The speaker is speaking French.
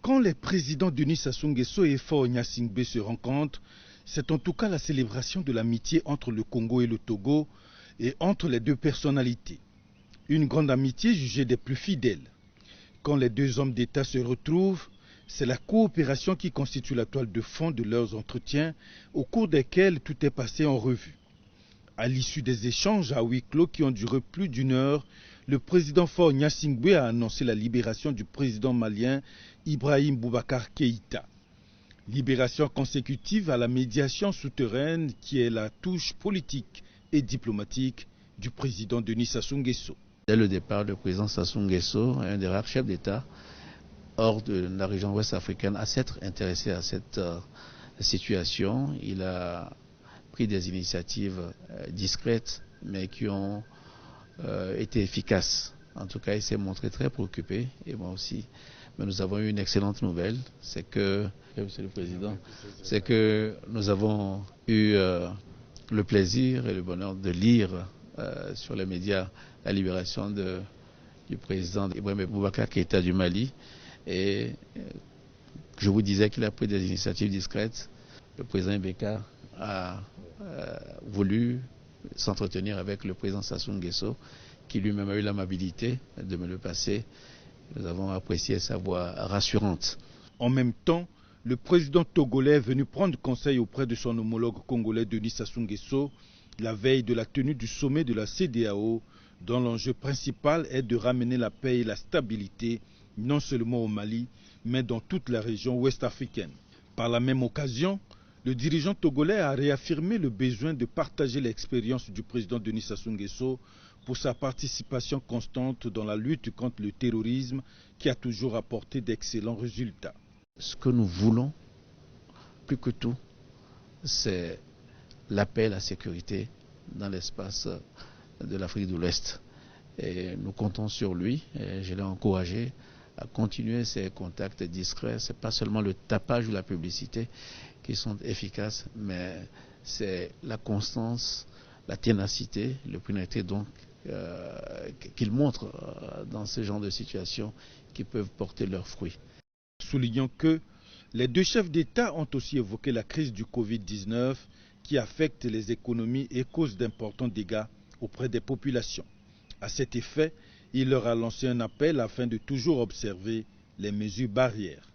Quand les présidents Denis Sassou Nguesso et Faure Gnassingbé se rencontrent, c'est en tout cas la célébration de l'amitié entre le Congo et le Togo et entre les deux personnalités. Une grande amitié jugée des plus fidèles. Quand les deux hommes d'État se retrouvent, c'est la coopération qui constitue la toile de fond de leurs entretiens, au cours desquels tout est passé en revue. À l'issue des échanges à huis clos qui ont duré plus d'une heure, le président Faure Gnassingbé a annoncé la libération du président malien Ibrahim Boubacar Keïta. Libération consécutive à la médiation souterraine qui est la touche politique et diplomatique du président Denis Sassou Nguesso. Dès le départ, le président Sassou Nguesso, un des rares chefs d'État hors de la région ouest africaine, à s'être intéressé à cette situation. Il a pris des initiatives discrètes, mais qui ont été efficaces. En tout cas, il s'est montré très préoccupé, et moi aussi. Mais nous avons eu une excellente nouvelle, c'est que, Monsieur le Président, c'est que nous avons eu le plaisir et le bonheur de lire sur les médias la libération du président Ibrahim Boubacar Keïta du Mali. Et je vous disais qu'il a pris des initiatives discrètes. Le président Ibeka a voulu s'entretenir avec le président Sassou Nguesso, qui lui-même a eu l'amabilité de me le passer. Nous avons apprécié sa voix rassurante. En même temps, le président togolais est venu prendre conseil auprès de son homologue congolais Denis Sassou Nguesso la veille de la tenue du sommet de la CEDEAO, dont l'enjeu principal est de ramener la paix et la stabilité, non seulement au Mali, mais dans toute la région ouest africaine. Par la même occasion, le dirigeant togolais a réaffirmé le besoin de partager l'expérience du président Denis Sassou Nguesso pour sa participation constante dans la lutte contre le terrorisme qui a toujours apporté d'excellents résultats. Ce que nous voulons, plus que tout, c'est la paix et la sécurité dans l'espace de l'Afrique de l'Ouest. Et nous comptons sur lui, et je l'ai encouragé à continuer ces contacts discrets. Ce n'est pas seulement le tapage ou la publicité qui sont efficaces, mais c'est la constance, la ténacité, l'opiniâtreté donc qu'il montre dans ce genre de situations qui peuvent porter leurs fruits. Soulignons que les deux chefs d'État ont aussi évoqué la crise du Covid-19 qui affecte les économies et cause d'importants dégâts auprès des populations. À cet effet, il leur a lancé un appel afin de toujours observer les mesures barrières.